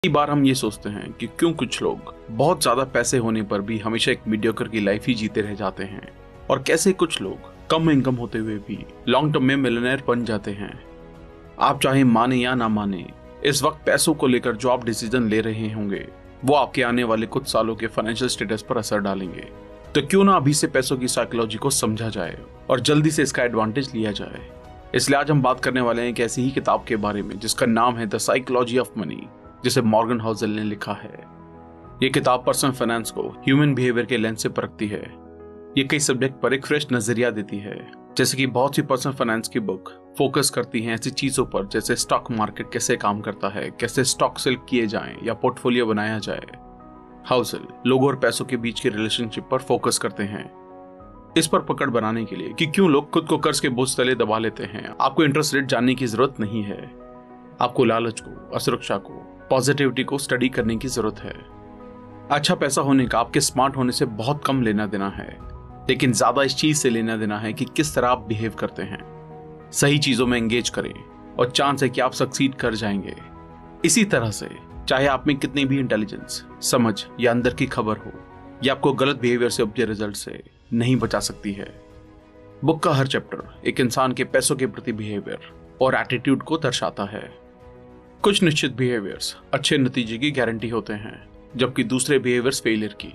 कई बार हम ये सोचते हैं कि क्यों कुछ लोग बहुत ज्यादा पैसे होने पर भी हमेशा एक मीडियोकर की लाइफ ही जीते रह जाते हैं और कैसे कुछ लोग कम इनकम होते हुए भी लॉन्ग टर्म में मिलियनेयर बन जाते हैं। आप चाहे माने या ना माने, इस वक्त पैसों को लेकर जो आप डिसीजन ले रहे होंगे वो आपके आने वाले कुछ सालों के फाइनेंशियल स्टेटस पर असर डालेंगे। तो क्यों ना अभी से पैसों की साइकोलॉजी को समझा जाए और जल्दी से इसका एडवांटेज लिया जाए। इसलिए आज हम बात करने वाले हैं एक ऐसी ही किताब के बारे में जिसका नाम है द साइकोलॉजी ऑफ मनी, जिसे मॉर्गन हाउसेल ने लिखा है। ये किताब पर्सनल फाइनेंस को ह्यूमन बिहेवियर के लेंस से परखती है। ये कई सब्जेक्ट पर एक फ्रेश नजरिया देती है, जैसे कि बहुत सी पर्सनल फाइनेंस की बुक फोकस करती हैं ऐसी चीजों पर जैसे स्टॉक मार्केट कैसे काम करता है, कैसे स्टॉक सेल किए जाएं या पोर्टफोलियो बनाया जाए। हाउसेल लोगों और पैसों के बीच के रिलेशनशिप पर फोकस करते हैं, इस पर पकड़ बनाने के लिए कि क्यों लोग खुद को कर्ज के बोझ तले दबा लेते हैं। आपको इंटरेस्ट रेट जानने की जरूरत नहीं है, आपको लालच को, असुरक्षा को, पॉजिटिविटी को स्टडी करने की जरूरत है। अच्छा पैसा होने का आपके स्मार्ट होने से बहुत कम लेना देना है, लेकिन ज्यादा इस चीज से लेना देना है कि किस तरह आप बिहेव करते हैं। सही चीजों में एंगेज करें और चांस है कि आप सक्सीड कर जाएंगे। इसी तरह से चाहे आप में कितनी भी इंटेलिजेंस, समझ या अंदर की खबर हो, यह आपको गलत बिहेवियर से उपजे रिजल्ट से नहीं बचा सकती है। बुक का हर चैप्टर एक इंसान के पैसों के प्रति बिहेवियर और एटीट्यूड को दर्शाता है। कुछ निश्चित बिहेवियर्स अच्छे नतीजे की गारंटी होते हैं, जबकि दूसरे बिहेवियर्स फेलियर की।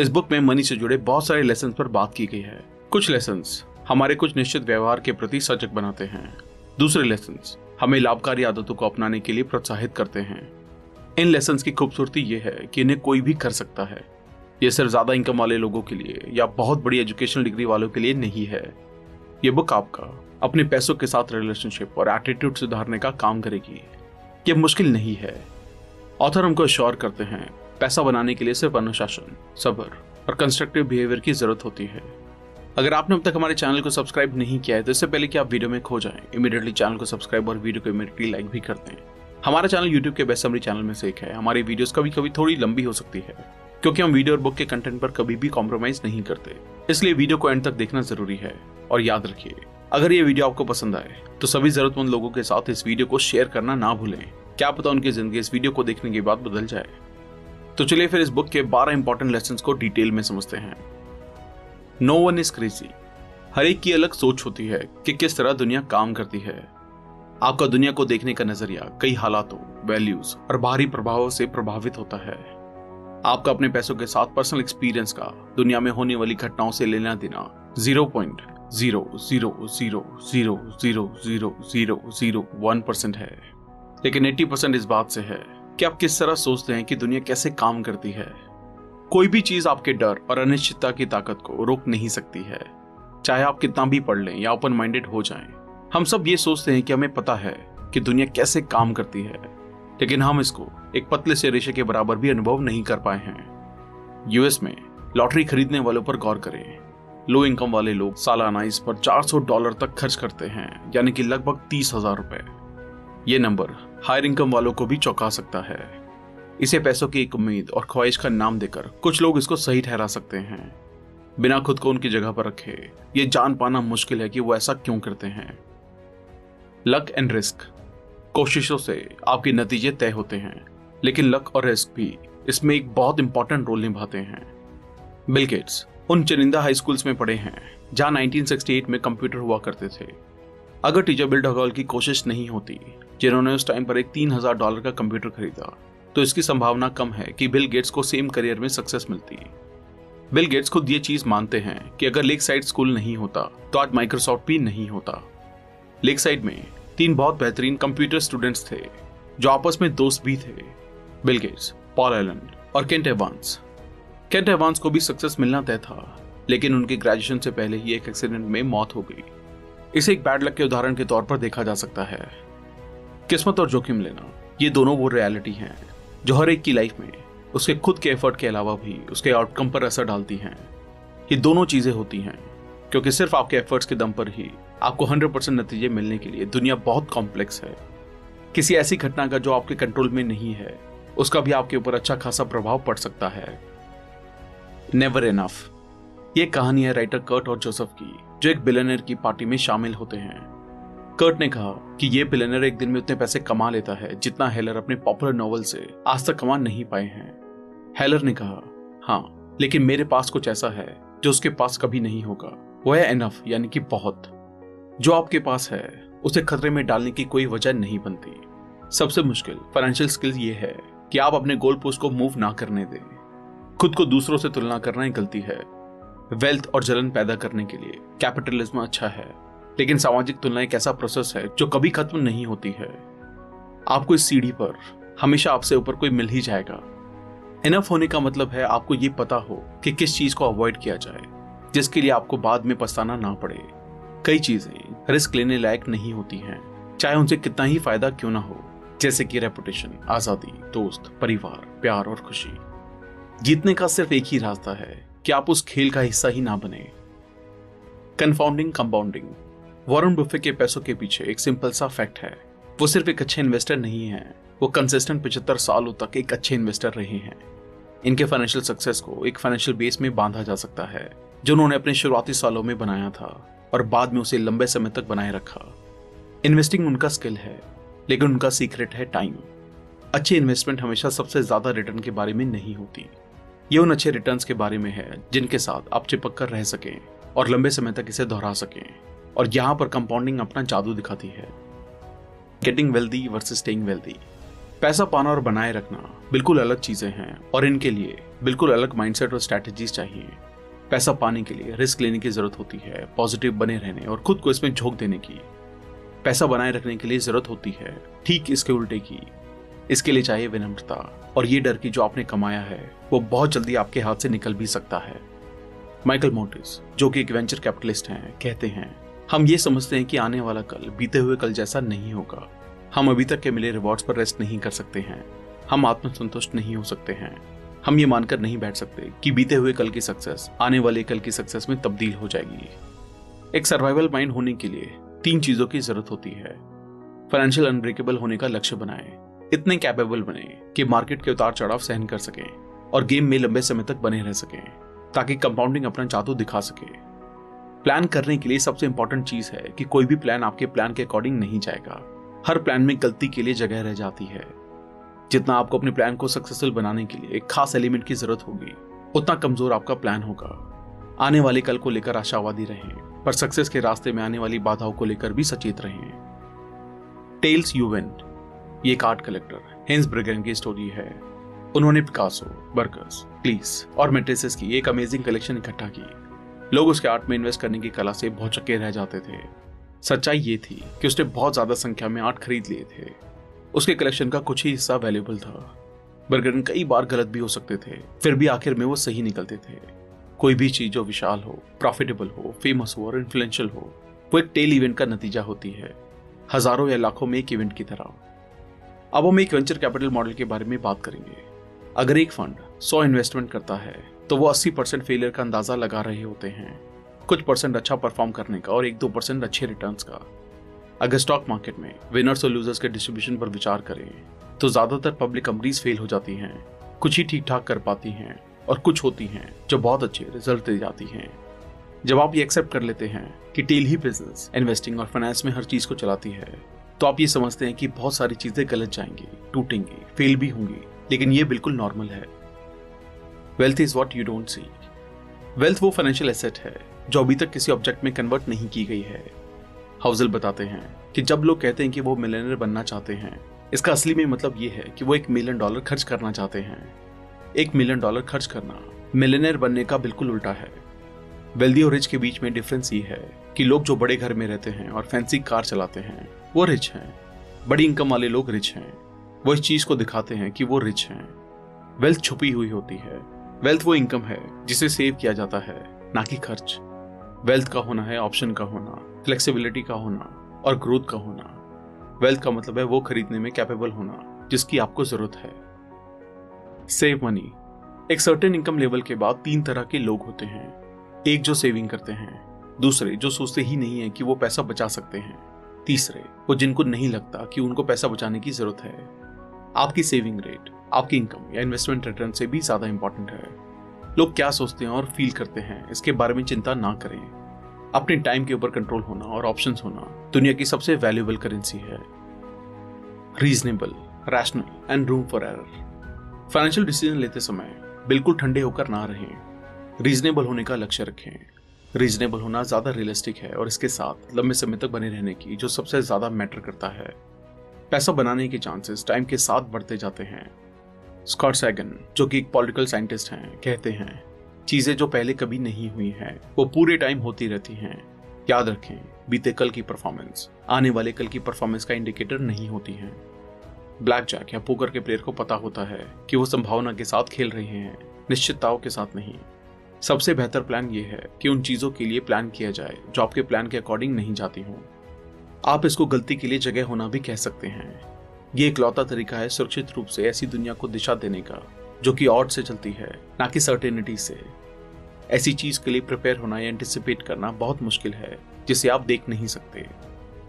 इस बुक में मनी से जुड़े बहुत सारे लेसन पर बात की गई है। कुछ लेसन्स हमारे कुछ निश्चित व्यवहार के प्रति सजग बनाते हैं, दूसरे लेसन्स हमें लाभकारी आदतों को अपनाने के लिए प्रोत्साहित करते हैं। इन लेसन्स की खूबसूरती यह है कि इन्हें कोई भी कर सकता है। यह सिर्फ ज्यादा इनकम वाले लोगों के लिए या बहुत बड़ी एजुकेशनल डिग्री वालों के लिए नहीं है। यह बुक आपका अपने पैसों के साथ रिलेशनशिप और एटीट्यूड सुधारने का काम करेगी। यह मुश्किल नहीं है। ऑथर हमको अश्योर करते हैं पैसा बनाने के लिए सिर्फ अनुशासन, सब्र और कंस्ट्रक्टिव बिहेवियर की जरूरत होती है। अगर आपने अब तक हमारे चैनल को सब्सक्राइब नहीं किया है तो इससे पहले कि आप वीडियो में खो जाएं, इमीडिएटली चैनल को सब्सक्राइब और वीडियो को इमीडिएटली लाइक भी कर दें। हमारा चैनल यूट्यूब के बेस्ट समरी चैनल में से एक है। हमारी वीडियोस कभी कभी थोड़ी लंबी हो सकती है क्योंकि हम वीडियो और बुक के कंटेंट पर कभी भी कॉम्प्रोमाइज नहीं करते, इसलिए वीडियो को एंड तक देखना जरूरी है। और याद रखिए, अगर ये वीडियो आपको पसंद आए तो सभी जरूरतमंद लोगों के साथ इस वीडियो को शेयर करना ना भूलें। क्या पता उनकी जिंदगी इस वीडियो को देखने के बाद बदल जाए। तो चलिए फिर इस बुक के 12 इंपॉर्टेंट लेसन्स को डिटेल में समझते हैं। No one is crazy. हर एक की अलग सोच होती है कि किस तरह दुनिया काम करती है। आपका दुनिया को देखने का नजरिया कई हालातों, वैल्यूज और बाहरी प्रभावों से प्रभावित होता है। आपका अपने पैसों के साथ पर्सनल एक्सपीरियंस का दुनिया में होने वाली घटनाओं से लेना देना 0.000000001% है, लेकिन 80% इस बात से है कि आप किस तरह सोचते हैं कि दुनिया कैसे काम करती है। कोई भी चीज आपके डर और अनिश्चितता की ताकत को रोक नहीं सकती है, चाहे आप कितना भी पढ़ लें या ओपन माइंडेड हो जाएं। हम सब ये सोचते हैं कि हमें पता है कि दुनिया कैसे काम करती है, लेकिन हम इसको एक पतले से रेशे के बराबर भी अनुभव नहीं कर पाए हैं। यूएस में लॉटरी खरीदने वालों पर गौर करें। लो इनकम वाले लोग सालाना इस पर $400 तक खर्च करते हैं, यानी कि लगभग 30,000 रुपए। ये नंबर हायर इनकम वालों को भी चौंका सकता है। इसे पैसों की एक उम्मीद और ख्वाहिश का नाम देकर कुछ लोग इसको सही ठहरा सकते हैं। बिना खुद को उनकी जगह पर रखे ये जान पाना मुश्किल है कि वो ऐसा क्यों करते हैं। Luck and risk. कोशिशों से आपके नतीजे तय होते हैं, लेकिन लक और रिस्क भी इसमें एक बहुत इंपॉर्टेंट रोल निभाते हैं। बिल गेट्स उन चुनिंदा हाई स्कूल्स में पढ़े हैं जहां 1968 में कंप्यूटर हुआ करते थे। अगर टीचर बिल ढगाल की कोशिश नहीं होती, जिन्होंने उस टाइम पर एक $3,000 का कंप्यूटर खरीदा, तो इसकी संभावना कम है कि बिल गेट्स को सेम करियर में सक्सेस मिलती। बिल गेट्स खुद ये चीज मानते हैं कि अगर लेक साइड स्कूल नहीं होता तो आज माइक्रोसॉफ्ट भी नहीं होता। लेक साइड में 3 बहुत बेहतरीन कंप्यूटर स्टूडेंट्स थे जो आपस में दोस्त भी थे, बिल गेट्स, पॉल एलन और केंट एवांस। केंट एवांस को भी सक्सेस मिलना तय था, लेकिन उनके ग्रेजुएशन से पहले ही एक एक्सीडेंट में मौत हो गई। इसे एक बैड लक के उदाहरण के तौर पर देखा जा सकता है। किस्मत और जोखिम लेना, ये दोनों वो रियलिटी हैं जो हर एक की लाइफ में उसके खुद के एफर्ट के अलावा भी उसके आउटकम पर असर डालती हैं। ये दोनों चीजें होती हैं क्योंकि सिर्फ आपके एफर्ट्स के दम पर ही आपको 100% नतीजे मिलने के लिए दुनिया बहुत कॉम्प्लेक्स है। किसी ऐसी घटना का जो आपके कंट्रोल में नहीं है, उसका भी आपके ऊपर अच्छा खासा प्रभाव पड़ सकता है। Never enough. ये कहानी है राइटर कर्ट और जोसेफ की, जो एक बिलियनर की पार्टी में शामिल होते हैं। कर्ट ने कहा कि ये बिलियनर एक दिन में उतने पैसे कमा लेता है जितना हेलर अपने पॉपुलर नॉवल से आज तक कमा नहीं पाए हैं। हेलर ने कहा, हाँ, लेकिन मेरे पास कुछ ऐसा है जो उसके पास कभी नहीं होगा। वो है एनफ, यानी कि बहुत। जो आपके पास है उसे खतरे में डालने की कोई वजह नहीं बनती। सबसे मुश्किल फाइनेंशियल स्किल ये है कि आप अपने गोल पोस्ट को मूव ना करने दें। खुद को दूसरों से तुलना करना ही गलती है। वेल्थ और जलन पैदा करने के लिए कैपिटलिज्म अच्छा है, लेकिन सामाजिक तुलना एक ऐसा प्रोसेस है जो कभी खत्म नहीं होती है। आपको इस सीढ़ी पर हमेशा आपसे ऊपर कोई मिल ही जाएगा। इनफ होने का मतलब है आपको ये पता हो कि किस चीज को अवॉइड किया जाए जिसके लिए आपको बाद में पछताना ना पड़े। कई चीजें रिस्क लेने लायक नहीं होती हैं, चाहे उनसे कितना ही फायदा क्यों ना हो, जैसे कि रेपुटेशन, आजादी, दोस्त, परिवार, प्यार और खुशी। जीतने का सिर्फ एक ही रास्ता है कि आप उस खेल का हिस्सा ही ना बने। Confounding compounding. वॉरेन बफे के पैसों के पीछे एक सिंपल सा फैक्ट है, वो सिर्फ एक अच्छे इन्वेस्टर नहीं है, वो कंसिस्टेंट 75 सालों तक एक अच्छे इन्वेस्टर रहे हैं। इनके फाइनेंशियल सक्सेस को एक फाइनेंशियल बेस में बांधा जा सकता है जो उन्होंने अपने शुरुआती सालों में बनाया था और बाद में उसे लंबे समय तक बनाए रखा। इन्वेस्टिंग उनका स्किल है, लेकिन उनका सीक्रेट है टाइम। अच्छी इन्वेस्टमेंट हमेशा सबसे ज्यादा रिटर्न के बारे में नहीं होती, ये उन अच्छे रिटर्न्स के बारे में है जिनके साथ आप चिपक कर रह सकें और लंबे समय तक इसे दोहरा सकें। और यहां पर कंपाउंडिंग अपना जादू दिखाती है। Getting wealthy versus staying wealthy. पैसा पाना और बनाए रखना बिल्कुल अलग चीजें हैं और इनके लिए बिल्कुल अलग माइंडसेट और स्ट्रैटेजीज चाहिए। पैसा पाने के लिए रिस्क लेने की जरूरत होती है, पॉजिटिव बने रहने और खुद को इसमें झोंक देने की। पैसा बनाए रखने के लिए जरूरत होती है ठीक इसके उल्टे की। इसके लिए चाहिए विनम्रता और ये डर कि जो आपने कमाया है वो बहुत जल्दी आपके हाथ से निकल भी सकता है। माइकल मोर्टिस, जो कि एक वेंचर कैपिटलिस्ट हैं, कहते हैं, हम ये समझते हैं कि आने वाला कल बीते हुए कल जैसा नहीं होगा। हम अभी तक के मिले रिवॉर्ड्स पर रेस्ट नहीं कर सकते हैं, हम आत्मसंतुष्ट नहीं हो सकते हैं, हम ये मानकर नहीं बैठ सकते कि बीते हुए कल की सक्सेस आने वाले कल की सक्सेस में तब्दील हो जाएगी। एक सर्वाइवल माइंड होने के लिए 3 चीजों की जरूरत होती है। फाइनेंशियल अनब्रेकेबल होने का लक्ष्य बनाएं, इतने कैपेबल बने कि मार्केट के उतार चढ़ाव सहन कर सकें और गेम में लंबे समय तक बने रह सकें, ताकि कंपाउंडिंग अपना जादू दिखा सके। प्लान करने के लिए सबसे इंपॉर्टेंट चीज है कि कोई भी प्लान आपके प्लान के अकॉर्डिंग नहीं जाएगा। हर प्लान में गलती के लिए जगह रह जाती है। जितना आपको अपने प्लान को सक्सेसफुल बनाने के लिए एक खास एलिमेंट की जरूरत होगी, उतना कमजोर आपका प्लान होगा। आने वाले कल को लेकर आशावादी रहें, पर सक्सेस के रास्ते में आने वाली बाधाओं को लेकर भी सचेत रहें। Tells you win. ये एक आर्ट कलेक्टर हेंस ब्रिगेन की स्टोरी है। उन्होंने पिकासो, बर्गस, क्लीस और मैट्रिसेस की एक अमेजिंग कलेक्शन इकट्ठा की। लोग उसके आर्ट में इन्वेस्ट करने की कला से भौचक्के रह जाते थे। सच्चाई ये थी कि उसने बहुत ज्यादा संख्या में आर्ट खरीद लिए थे। उसके कलेक्शन का कुछ ही हिस्सा वैल्यूएबल था। बर्गन कई बार गलत भी हो सकते थे, फिर भी आखिर में वो सही निकलते थे। कोई भी चीज जो विशाल हो, प्रॉफिटेबल हो, फेमस हो और इन्फ्लुएंशियल हो, वो एक टेल इवेंट का नतीजा होती है, हजारों या लाखों में एक इवेंट की तरह। अब हम एक वेंचर कैपिटल मॉडल के बारे में बात करेंगे। अगर एक फंड 100 इन्वेस्टमेंट करता है तो वो 80% फेलियर का अंदाजा लगा रहे होते हैं, कुछ परसेंट अच्छा परफॉर्म करने का और 1-2% अच्छे रिटर्न्स का। अगर स्टॉक मार्केट में विनर्स और लूजर्स के डिस्ट्रीब्यूशन पर विचार करें तो ज्यादातर पब्लिक कंपनीज फेल हो जाती हैं, कुछ ही ठीक ठाक कर पाती हैं और कुछ होती हैं जो बहुत अच्छे रिजल्ट दे जाती हैं। जब आप ये एक्सेप्ट कर लेते हैं कि टेल ही बिजनेस, इन्वेस्टिंग और फाइनेंस में हर चीज को चलाती है, तो आप ये समझते हैं कि बहुत सारी चीजें गलत जाएंगी, टूटेंगी, फेल भी होंगी, लेकिन ये बिल्कुल नॉर्मल है। Wealth is what you don't see. Wealth वो फाइनेंशियल एसेट है जो अभी तक किसी ऑब्जेक्ट में कन्वर्ट नहीं की गई है। हाउसेल बताते हैं कि जब लोग कहते हैं कि वो मिलियनर बनना चाहते हैं, इसका असली में मतलब ये है कि वो $1 मिलियन खर्च करना चाहते हैं। $1 मिलियन खर्च करना मिलियनर बनने का बिल्कुल उल्टा है। वेल्दी और रिच के बीच में डिफरेंस ये है कि लोग जो बड़े घर में रहते हैं और फैंसी कार चलाते हैं वो रिच हैं। बड़ी इनकम वाले लोग रिच हैं, वो इस चीज को दिखाते हैं कि वो रिच हैं। वेल्थ छुपी हुई होती है। वेल्थ वो इनकम है जिसे सेव किया जाता है, ना कि खर्च। वेल्थ का होना है ऑप्शन का होना, फ्लेक्सिबिलिटी का होना और ग्रोथ का होना। वेल्थ का मतलब है वो खरीदने में कैपेबल होना जिसकी आपको जरूरत है। Save money. एक सर्टेन इनकम लेवल के बाद 3 तरह के लोग होते हैं। एक जो सेविंग करते हैं, दूसरे जो सोचते ही नहीं है कि वो पैसा बचा सकते हैं, तीसरे वो जिनको नहीं लगता कि उनको पैसा बचाने की जरूरत है। आपकी सेविंग रेट आपकी इनकम या इन्वेस्टमेंट रिटर्न से भी ज्यादा इंपॉर्टेंट है। लोग क्या सोचते हैं और फील करते हैं इसके बारे में चिंता ना करें। अपने टाइम के ऊपर कंट्रोल होना और ऑप्शंस होना दुनिया की सबसे वैल्यूएबल करेंसी है। Reasonable, rational and room for error. Financial decision लेते समय बिल्कुल ठंडे होकर ना रहें। रीजनेबल होने का लक्ष्य रखें। रीजनेबल होना ज्यादा रियलिस्टिक है और इसके साथ लंबे समय तक बने रहने की जो सबसे ज्यादा मैटर करता है। पैसा बनाने के चांसेस टाइम के साथ बढ़ते जाते हैं। स्कॉट सैगन, जो कि एक पॉलिटिकल साइंटिस्ट हैं, कहते हैं चीजें जो पहले कभी नहीं हुई हैं वो पूरे टाइम होती रहती हैं। याद रखें, बीते कल की परफॉर्मेंस आने वाले कल की परफॉर्मेंस का इंडिकेटर नहीं होती है। ब्लैक जैक या पोकर के प्लेयर को पता होता है कि वो संभावना के साथ खेल रहे हैं, निश्चितताओं के साथ नहीं। सबसे बेहतर प्लान ये है कि उन चीजों के लिए प्लान किया जाए जो आपके प्लान के अकॉर्डिंग नहीं जाती हों। आप इसको गलती के लिए जगह होना भी कह सकते हैं। ये इकलौता तरीका है सुरक्षित रूप से ऐसी दुनिया को दिशा देने का जो कि ऑड से चलती है, ना कि सर्टेनिटी से। ऐसी चीज के लिए प्रिपेयर होना या एंटिसिपेट करना बहुत मुश्किल है जिसे आप देख नहीं सकते।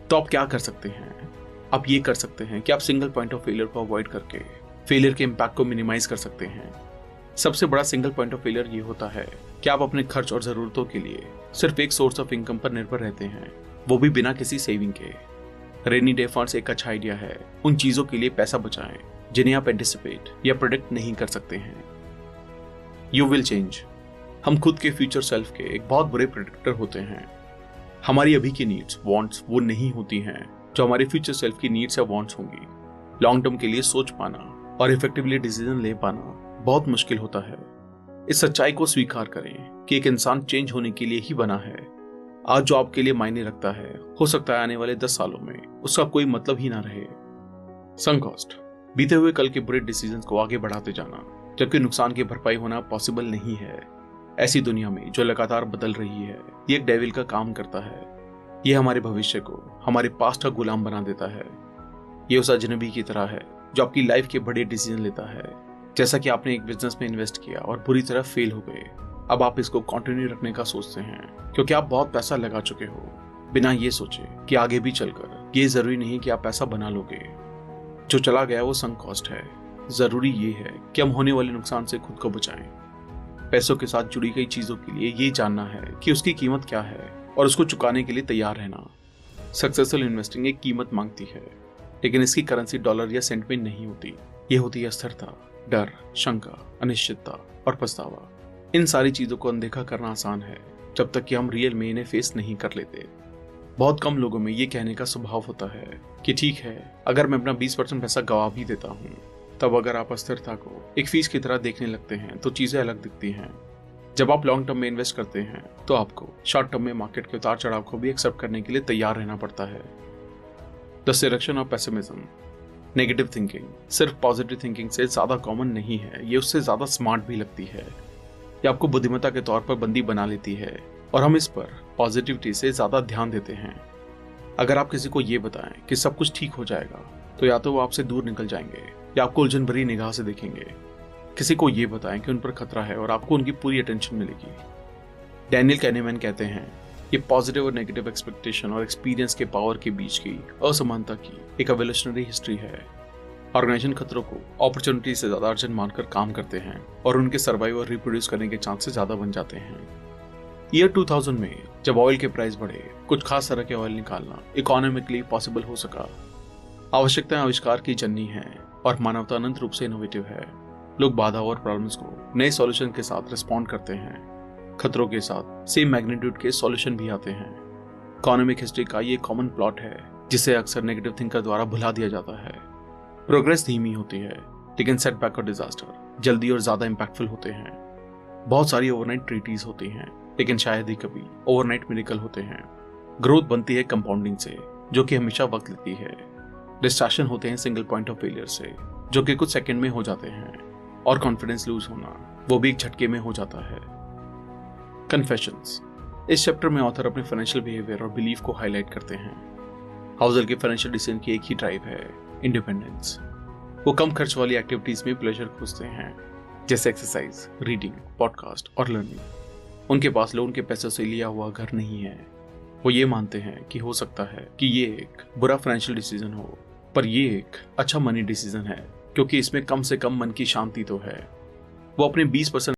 तो आप क्या कर सकते हैं? आप ये कर सकते हैं कि आप सिंगल पॉइंट ऑफ फेलियर को अवॉइड करके फेलियर के इम्पैक्ट को मिनिमाइज कर सकते हैं। सबसे बड़ा सिंगल पॉइंट ऑफ फेलियर ये होता है कि आप अपने खर्च और जरूरतों के लिए सिर्फ एक सोर्स ऑफ इनकम पर निर्भर रहते हैं, वो भी बिना किसी सेविंग के। रेनी डे फंड्स एक अच्छा आइडिया है। उन चीजों के लिए पैसा बचाएं जिन्हें आप एंटिसिपेट या प्रेडिक्ट नहीं कर सकते हैं। You will change. हम खुद के फ्यूचर सेल्फ के एक बहुत बुरे प्रेडिक्टर होते हैं। हमारी अभी की नीड्स, वांट्स वो नहीं होती हैं जो हमारे फ्यूचर सेल्फ की नीड्स या वांट्स होंगी। लॉन्ग टर्म के लिए सोच पाना और इफेक्टिवली डिसीजन ले पाना बहुत मुश्किल होता है। इस सच्चाई को स्वीकार करें कि एक इंसान चेंज होने के लिए ही बना है। आज जो आपके लिए मायने रखता है, हो सकता है आने वाले 10 सालों में उसका कोई मतलब ही ना रहे। Sunk cost. बीते हुए कल के बुरे डिसीजंस को आगे बढ़ाते जाना जबकि नुकसान की भरपाई होना पॉसिबल नहीं है। ऐसी दुनिया में जो लगातार बदल रही है, ये एक डेविल का काम करता है। ये हमारे भविष्य को हमारे पास्ट का गुलाम बना देता है। ये उस अजनबी की तरह है जो आपकी लाइफ के बड़े डिसीजन लेता है। जैसा कि आपने एक बिजनेस में इन्वेस्ट किया और बुरी तरह फेल हो गए, अब आप इसको कंटिन्यू रखने का सोचते हैं क्योंकि आप बहुत पैसा लगा चुके हो, बिना ये सोचे कि आगे भी चलकर ये जरूरी नहीं कि आप पैसा बना लोगे। जो चला गया वो संक कॉस्ट है। जरूरी ये है कि हम होने वाले नुकसान से खुद को बचाएं। पैसों के साथ जुड़ी गई चीजों के लिए ये जानना है कि उसकी कीमत क्या है और उसको चुकाने के लिए तैयार रहना। सक्सेसफुल इन्वेस्टिंग एक कीमत मांगती है, लेकिन इसकी करेंसी डॉलर या सेंट में नहीं होती। ये होती है अस्थिरता, डर, शंका, अनिश्चितता और पछतावा। इन सारी चीजों को अनदेखा करना आसान है जब तक कि हम रियल में इन्हें फेस नहीं कर लेते। बहुत कम लोगों में ये कहने का स्वभाव होता है कि ठीक है, अगर मैं अपना 20% पैसा गवा भी देता हूँ, तब अगर आप अस्थिरता को एक फीस की तरह देखने लगते हैं तो चीजें अलग दिखती हैं। जब आप लॉन्ग टर्म में इन्वेस्ट करते हैं तो आपको शॉर्ट टर्म में मार्केट के उतार चढ़ाव को भी एक्सेप्ट करने के लिए तैयार रहना पड़ता है। The selection of pessimism. Negative thinking सिर्फ पॉजिटिव थिंकिंग से ज्यादा कॉमन नहीं है, ये उससे ज्यादा स्मार्ट भी लगती है। ये आपको बुद्धिमत्ता के तौर पर बंदी बना लेती है और हम इस पर पॉजिटिविटी से ज्यादा ध्यान देते हैं। अगर आप किसी को ये बताएं कि सब कुछ ठीक हो जाएगा, तो या तो वो आपसे दूर निकल जाएंगे या आपको उलझन भरी निगाह से देखेंगे। किसी को ये बताएं कि उन पर खतरा है और आपको उनकी पूरी अटेंशन मिलेगी। डैनियल कैनेमैन कहते हैं, ये पॉजिटिव और नेगेटिव एक्सपेक्टेशन और एक्सपीरियंस के पावर के बीच की असमानता की एक एवोल्यूशनरी हिस्ट्री है। ऑर्गेनाइजेशन खतरों को अपॉर्चुनिटी से ज्यादा अर्जेंट मानकर काम करते हैं और उनके सर्वाइव और रिप्रोड्यूस करने के चांसेस ज्यादा बन जाते हैं। ईयर 2000 में जब ऑयल के प्राइस बढ़े, कुछ खास तरह के ऑयल निकालना इकोनॉमिकली पॉसिबल हो सका। आवश्यकताएं आविष्कार की जननी है और मानवता अनंत रूप से इनोवेटिव है। लोग बाधा और प्रॉब्लम्स को नए सॉल्यूशन के साथ रिस्पॉन्ड करते हैं। खतरों के साथ सेम मैग्नीट्यूड के सॉल्यूशन भी आते हैं। इकोनॉमिक हिस्ट्री का ये कॉमन प्लॉट है जिसे अक्सर नेगेटिव थिंकर द्वारा भुला दिया जाता है। प्रोग्रेस धीमी होती है, लेकिन सेटबैक और डिजास्टर जल्दी और ज्यादा इंपैक्टफुल होते हैं। बहुत सारी ओवरनाइट ट्रीटीज होती हैं, लेकिन शायद ही कभी ओवरनाइट मिरेकल होते हैं। ग्रोथ बनती है कंपाउंडिंग से, जो कि हमेशा वक्त लेती है। डिस्ट्रैक्शन होते हैं सिंगल पॉइंट ऑफ फेलियर से, जो कि कुछ सेकंड में हो जाते हैं। और कॉन्फिडेंस लूज होना, वो भी एक झटके में हो जाता है। कन्फेशंस। इस चैप्टर में ऑथर अपने फाइनेंशियल बिहेवियर और बिलीफ को हाईलाइट करते हैं। हाउजर के फाइनेंशियल डिसीजन की एक ही ड्राइव है, इंडिपेंडेंस। वो कम खर्च वाली एक्टिविटीज में प्लेजर खोजते हैं, जैसे एक्सरसाइज, रीडिंग, पॉडकास्ट और लर्निंग। उनके पास लोन के पैसों से लिया हुआ घर नहीं है। वो ये मानते हैं कि हो सकता है कि ये एक बुरा फाइनेंशियल डिसीजन हो, पर ये एक अच्छा मनी डिसीजन है क्योंकि इसमें कम से कम मन की शांति तो है। वो अपने 20%